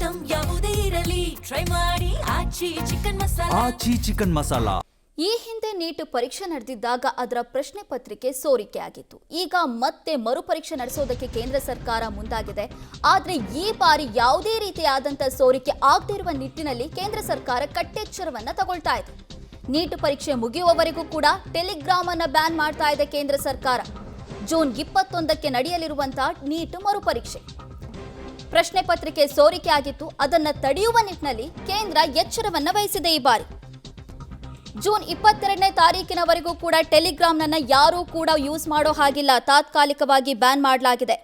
Item ಯಾವುದೇ ಇರಲಿ try ಮಾಡಿ ಆಚಿ ಚಿಕನ್ ಮಸಾಲಾ. ಈ ಹಿಂದೆ ನೀಟ್ ಪರೀಕ್ಷೆ ನಡೆದಿದ್ದಾಗ ಅದರ ಪ್ರಶ್ನೆ ಪತ್ರಿಕೆ ಸೋರಿಕೆ ಆಗಿತ್ತು. ಈಗ ಮತ್ತೆ ಮರುಪರೀಕ್ಷೆ ನಡೆಸೋದಕ್ಕೆ ಕೇಂದ್ರ ಸರ್ಕಾರ ಮುಂದಾಗಿದೆ. ಆದರೆ ಈ ಬಾರಿ ಯಾವುದೇ ರೀತಿಯಾದಂಥ ಸೋರಿಕೆ ಆಗದಿರುವ ನಿಟ್ಟಿನಲ್ಲಿ ಕೇಂದ್ರ ಸರ್ಕಾರ ಕಟ್ಟೆಚ್ಚರವನ್ನ ತಗೊಳ್ತಾ ಇದೆ. ನೀಟ್ ಪರೀಕ್ಷೆ ಮುಗಿಯುವವರೆಗೂ ಕೂಡ ಟೆಲಿಗ್ರಾಮ್ ಅನ್ನು ಬ್ಯಾನ್ ಮಾಡ್ತಾ ಇದೆ ಕೇಂದ್ರ ಸರ್ಕಾರ. ಜೂನ್ 21ಕ್ಕೆ ನಡೆಯಲಿರುವಂತಹ ನೀಟ್ ಮರುಪರೀಕ್ಷೆ ಪ್ರಶ್ನೆ ಪತ್ರಿಕೆ ಸೋರಿಕೆ ಆಗಿತ್ತು. ಅದನ್ನು ತಡೆಯುವ ನಿಟ್ಟಿನಲ್ಲಿ ಕೇಂದ್ರ ಎಚ್ಚರವನ್ನ ವಹಿಸಿದೆ. ಈ ಬಾರಿ ಜೂನ್ 22ನೇ ತಾರೀಕಿನವರೆಗೂ ಕೂಡ ಟೆಲಿಗ್ರಾಮ್ನನ್ನ ಯಾರೂ ಕೂಡ ಯೂಸ್ ಮಾಡೋ ಹಾಗಿಲ್ಲ, ತಾತ್ಕಾಲಿಕವಾಗಿ ಬ್ಯಾನ್ ಮಾಡಲಾಗಿದೆ.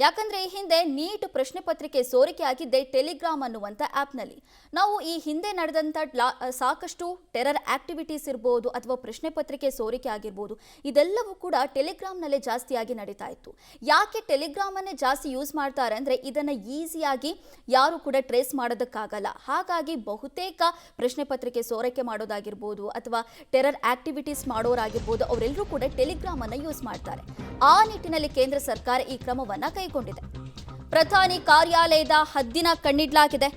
ಯಾಕಂದ್ರೆ ಈ ಹಿಂದೆ ನೀಟ್ ಪ್ರಶ್ನೆ ಪತ್ರಿಕೆ ಸೋರಿಕೆ ಆಗಿದ್ದೆ ಟೆಲಿಗ್ರಾಮ್ ಅನ್ನುವಂಥ ಆ್ಯಪ್ನಲ್ಲಿ. ನಾವು ಈ ಹಿಂದೆ ನಡೆದಂಥ ಸಾಕಷ್ಟು ಟೆರರ್ ಆಕ್ಟಿವಿಟೀಸ್ ಇರ್ಬೋದು ಅಥವಾ ಪ್ರಶ್ನೆ ಪತ್ರಿಕೆ ಸೋರಿಕೆ ಆಗಿರ್ಬೋದು, ಇದೆಲ್ಲವೂ ಕೂಡ ಟೆಲಿಗ್ರಾಮ್ನಲ್ಲೇ ಜಾಸ್ತಿಯಾಗಿ ನಡೀತಾ ಇತ್ತು. ಯಾಕೆ ಟೆಲಿಗ್ರಾಮನ್ನೇ ಜಾಸ್ತಿ ಯೂಸ್ ಮಾಡ್ತಾರೆ ಅಂದರೆ ಇದನ್ನು ಈಸಿಯಾಗಿ ಯಾರು ಕೂಡ ಟ್ರೇಸ್ ಮಾಡೋದಕ್ಕಾಗಲ್ಲ. ಹಾಗಾಗಿ ಬಹುತೇಕ ಪ್ರಶ್ನೆ ಪತ್ರಿಕೆ ಸೋರಿಕೆ ಮಾಡೋದಾಗಿರ್ಬೋದು ಅಥವಾ ಟೆರರ್ ಆಕ್ಟಿವಿಟೀಸ್ ಮಾಡೋರಾಗಿರ್ಬೋದು, ಅವರೆಲ್ಲರೂ ಕೂಡ ಟೆಲಿಗ್ರಾಮನ್ನು ಯೂಸ್ ಮಾಡ್ತಾರೆ. ಆ ನಿಟ್ಟಿನಲ್ಲಿ ಕೇಂದ್ರ ಸರ್ಕಾರ ಈ ಕ್ರಮವನ್ನು ಕೈಗೊಂಡಿದೆ. ಪ್ರಧಾನಿ ಕಾರ್ಯಾಲಯದ ಹದ್ದಿನ ಕಣ್ಣಿಡ್ಲಾಗಿದೆ.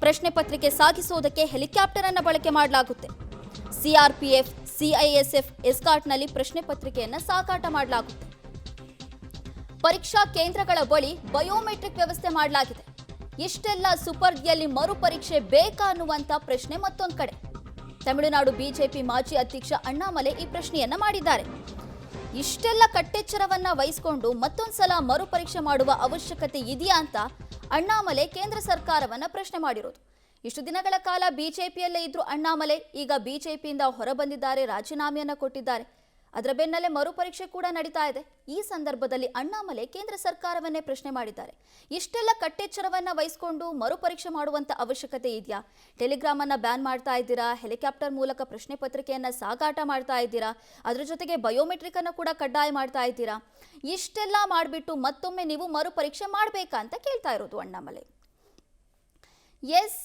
ಪ್ರಶ್ನೆ ಪತ್ರಿಕೆ ಸಾಗಿಸುವುದಕ್ಕೆ ಹೆಲಿಕಾಪ್ಟರ್ ಅನ್ನು ಬಳಕೆ ಮಾಡಲಾಗುತ್ತೆ. ಸಿಆರ್ಪಿಎಫ್, ಸಿಐಎಸ್ಎಫ್ ಎಸ್ಕಾರ್ಟ್ನಲ್ಲಿ ಪ್ರಶ್ನೆ ಪತ್ರಿಕೆಯನ್ನು ಸಾಗಾಟ ಮಾಡಲಾಗುತ್ತೆ. ಪರೀಕ್ಷಾ ಕೇಂದ್ರಗಳ ಬಳಿ ಬಯೋಮೆಟ್ರಿಕ್ ವ್ಯವಸ್ಥೆ ಮಾಡಲಾಗಿದೆ. ಇಷ್ಟೆಲ್ಲ ಸುಪರ್ದಿಯಲ್ಲಿ ಮರುಪರೀಕ್ಷೆ ಬೇಕಾ ಅನ್ನುವಂಥ ಪ್ರಶ್ನೆ ಮತ್ತೊಂದು ಕಡೆ. ತಮಿಳುನಾಡು ಬಿಜೆಪಿ ಮಾಜಿ ಅಧ್ಯಕ್ಷ ಅಣ್ಣಾಮಲೈ ಈ ಪ್ರಶ್ನೆಯನ್ನ ಮಾಡಿದ್ದಾರೆ. ಇಷ್ಟೆಲ್ಲ ಕಟ್ಟೆಚ್ಚರವನ್ನ ವಹಿಸಿಕೊಂಡು ಮತ್ತೊಂದ್ಸಲ ಮರುಪರೀಕ್ಷೆ ಮಾಡುವ ಅವಶ್ಯಕತೆ ಇದೆಯಾ ಅಂತ ಅಣ್ಣಾಮಲೈ ಕೇಂದ್ರ ಸರ್ಕಾರವನ್ನ ಪ್ರಶ್ನೆ ಮಾಡಿರೋದು. ಇಷ್ಟು ದಿನಗಳ ಕಾಲ ಬಿಜೆಪಿಯಲ್ಲೇ ಇದ್ರು ಅಣ್ಣಾಮಲೈ ಈಗ ಬಿಜೆಪಿಯಿಂದ ಹೊರಬಂದಿದ್ದಾರೆ, ರಾಜೀನಾಮೆಯನ್ನ ಕೊಟ್ಟಿದ್ದಾರೆ. ಅದರ ಬೆನ್ನಲ್ಲೇ ಮರುಪರೀಕ್ಷೆ ಕೂಡ ನಡೀತಾ ಇದೆ. ಈ ಸಂದರ್ಭದಲ್ಲಿ ಅಣ್ಣಾಮಲೈ ಕೇಂದ್ರ ಸರ್ಕಾರವನ್ನೇ ಪ್ರಶ್ನೆ ಮಾಡಿದ್ದಾರೆ. ಇಷ್ಟೆಲ್ಲ ಕಟ್ಟೆಚ್ಚರವನ್ನ ವಹಿಸಿಕೊಂಡು ಮರುಪರೀಕ್ಷೆ ಮಾಡುವಂತ ಅವಶ್ಯಕತೆ ಇದೆಯಾ? ಟೆಲಿಗ್ರಾಮ್ ಅನ್ನ ಬ್ಯಾನ್ ಮಾಡ್ತಾ ಇದ್ದೀರಾ, ಹೆಲಿಕಾಪ್ಟರ್ ಮೂಲಕ ಪ್ರಶ್ನೆ ಪತ್ರಿಕೆಯನ್ನ ಸಾಗಾಟ ಮಾಡ್ತಾ ಇದ್ದೀರಾ, ಅದರ ಜೊತೆಗೆ ಬಯೋಮೆಟ್ರಿಕ್ ಅನ್ನು ಕೂಡ ಕಡ್ಡಾಯ ಮಾಡ್ತಾ ಇದ್ದೀರಾ. ಇಷ್ಟೆಲ್ಲ ಮಾಡಿಬಿಟ್ಟು ಮತ್ತೊಮ್ಮೆ ನೀವು ಮರುಪರೀಕ್ಷೆ ಮಾಡಬೇಕಾ ಅಂತ ಕೇಳ್ತಾ ಇರೋದು ಅಣ್ಣಾಮಲೈ. ಎಸ್,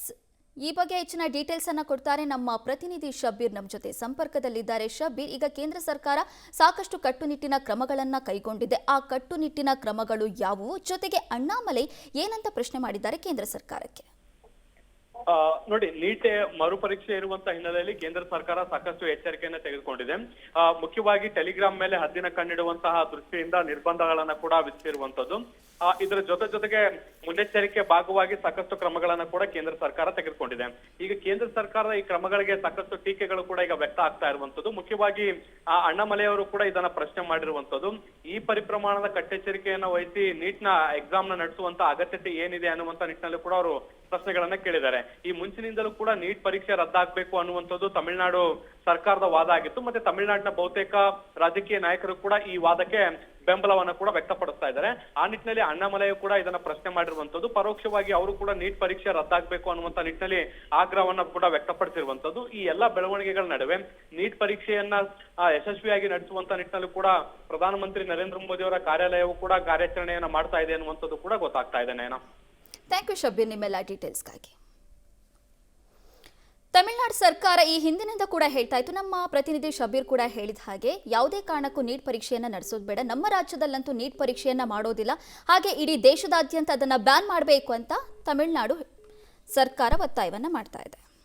ಈ ಬಗ್ಗೆ ಹೆಚ್ಚಿನ ಡೀಟೇಲ್ಸ್ ಅನ್ನ ಕೊಡ್ತಾರೆ ನಮ್ಮ ಪ್ರತಿನಿಧಿ ಶಬ್ಬೀರ್. ನಮ್ಮ ಜೊತೆ ಸಂಪರ್ಕದಲ್ಲಿದ್ದಾರೆ. ಶಬ್ಬೀರ್, ಈಗ ಕೇಂದ್ರ ಸರ್ಕಾರ ಸಾಕಷ್ಟು ಕಟ್ಟುನಿಟ್ಟಿನ ಕ್ರಮಗಳನ್ನ ಕೈಗೊಂಡಿದೆ. ಆ ಕಟ್ಟುನಿಟ್ಟಿನ ಕ್ರಮಗಳು ಯಾವುವು? ಜೊತೆಗೆ ಅಣ್ಣಾಮಲೈ ಏನಂತ ಪ್ರಶ್ನೆ ಮಾಡಿದ್ದಾರೆ ಕೇಂದ್ರ ಸರ್ಕಾರಕ್ಕೆ? ನೋಡಿ, ನೀಟ್ ಮರುಪರೀಕ್ಷೆ ಇರುವಂತ ಹಿನ್ನೆಲೆಯಲ್ಲಿ ಕೇಂದ್ರ ಸರ್ಕಾರ ಸಾಕಷ್ಟು ಎಚ್ಚರಿಕೆಯನ್ನ ತೆಗೆದುಕೊಂಡಿದೆ. ಮುಖ್ಯವಾಗಿ ಟೆಲಿಗ್ರಾಮ್ ಮೇಲೆ ಹದ್ದಿನ ಕಣ್ಣಿಡುವಂತಹ ದೃಷ್ಟಿಯಿಂದ ನಿರ್ಬಂಧಗಳನ್ನ ಕೂಡ ವಿಧಿಸಿರುವಂತದ್ದು. ಇದರ ಜೊತೆಗೆ ಮುನ್ನೆಚ್ಚರಿಕೆ ಭಾಗವಾಗಿ ಸಾಕಷ್ಟು ಕ್ರಮಗಳನ್ನ ಕೂಡ ಕೇಂದ್ರ ಸರ್ಕಾರ ತೆಗೆದುಕೊಂಡಿದೆ. ಈಗ ಕೇಂದ್ರ ಸರ್ಕಾರದ ಈ ಕ್ರಮಗಳಿಗೆ ಸಾಕಷ್ಟು ಟೀಕೆಗಳು ಕೂಡ ಈಗ ವ್ಯಕ್ತ ಆಗ್ತಾ ಇರುವಂತದ್ದು. ಮುಖ್ಯವಾಗಿ ಅಣ್ಣಾಮಲೈ ಅವರು ಕೂಡ ಇದನ್ನ ಪ್ರಶ್ನೆ ಮಾಡಿರುವಂತದ್ದು. ಈ ಪರಿಪ್ರಮಾಣದ ಕಟ್ಟೆಚ್ಚರಿಕೆಯನ್ನ ವಹಿಸಿ ನೀಟ್ ನ ಎಕ್ಸಾಮ್ ನ ನಡೆಸುವಂತ ಅಗತ್ಯತೆ ಏನಿದೆ ಅನ್ನುವಂತ ನಿಟ್ಟಿನಲ್ಲಿ ಕೂಡ ಅವರು ಪ್ರಶ್ನೆಗಳನ್ನ ಕೇಳಿದ್ದಾರೆ. ಈ ಮುಂಚಿನಿಂದಲೂ ಕೂಡ ನೀಟ್ ಪರೀಕ್ಷೆ ರದ್ದಾಗಬೇಕು ಅನ್ನುವಂಥದ್ದು ತಮಿಳುನಾಡು ಸರ್ಕಾರದ ವಾದ ಆಗಿತ್ತು. ಮತ್ತೆ ತಮಿಳುನಾಡಿನ ಬಹುತೇಕ ರಾಜಕೀಯ ನಾಯಕರು ಕೂಡ ಈ ವಾದಕ್ಕೆ ಬೆಂಬಲವನ್ನ ಕೂಡ ವ್ಯಕ್ತಪಡಿಸ್ತಾ ಇದ್ದಾರೆ. ಆ ನಿಟ್ಟಿನಲ್ಲಿ ಅಣ್ಣಾಮಲೈ ಕೂಡ ಇದನ್ನ ಪ್ರಶ್ನೆ ಮಾಡಿರುವಂತದ್ದು. ಪರೋಕ್ಷವಾಗಿ ಅವರು ಕೂಡ ನೀಟ್ ಪರೀಕ್ಷೆ ರದ್ದಾಗಬೇಕು ಅನ್ನುವಂತ ನಿಟ್ಟಿನಲ್ಲಿ ಆಗ್ರಹವನ್ನ ಕೂಡ ವ್ಯಕ್ತಪಡಿಸಿರುವಂತದ್ದು. ಈ ಎಲ್ಲಾ ಬೆಳವಣಿಗೆಗಳ ನಡುವೆ ನೀಟ್ ಪರೀಕ್ಷೆಯನ್ನ ಯಶಸ್ವಿಯಾಗಿ ನಡೆಸುವಂತ ನಿಟ್ಟಿನಲ್ಲಿ ಕೂಡ ಪ್ರಧಾನಮಂತ್ರಿ ನರೇಂದ್ರ ಮೋದಿ ಅವರ ಕಾರ್ಯಾಲಯವು ಕೂಡ ಕಾರ್ಯಾಚರಣೆಯನ್ನ ಮಾಡ್ತಾ ಇದೆ ಅನ್ನುವಂಥದ್ದು ಕೂಡ ಗೊತ್ತಾಗ್ತಾ ಇದೆ. ನಯನ, ಥ್ಯಾಂಕ್ ಯು ಶಬ್ಬೀರ್ ನಿಮ್ಮೆಲ್ಲ ಡೀಟೇಲ್ಸ್ಗಾಗಿ. ತಮಿಳುನಾಡು ಸರ್ಕಾರ ಈ ಹಿಂದಿನಿಂದ ಕೂಡ ಹೇಳ್ತಾ ಇತ್ತು, ನಮ್ಮ ಪ್ರತಿನಿಧಿ ಶಬ್ಬೀರ್ ಕೂಡ ಹೇಳಿದ ಹಾಗೆ ಯಾವುದೇ ಕಾರಣಕ್ಕೂ ನೀಟ್ ಪರೀಕ್ಷೆಯನ್ನು ನಡೆಸೋದು ಬೇಡ, ನಮ್ಮ ರಾಜ್ಯದಲ್ಲಂತೂ ನೀಟ್ ಪರೀಕ್ಷೆಯನ್ನು ಮಾಡೋದಿಲ್ಲ, ಹಾಗೆ ಇಡೀ ದೇಶದಾದ್ಯಂತ ಅದನ್ನು ಬ್ಯಾನ್ ಮಾಡಬೇಕು ಅಂತ ತಮಿಳುನಾಡು ಸರ್ಕಾರ ಒತ್ತಾಯವನ್ನು ಮಾಡ್ತಾ ಇದೆ.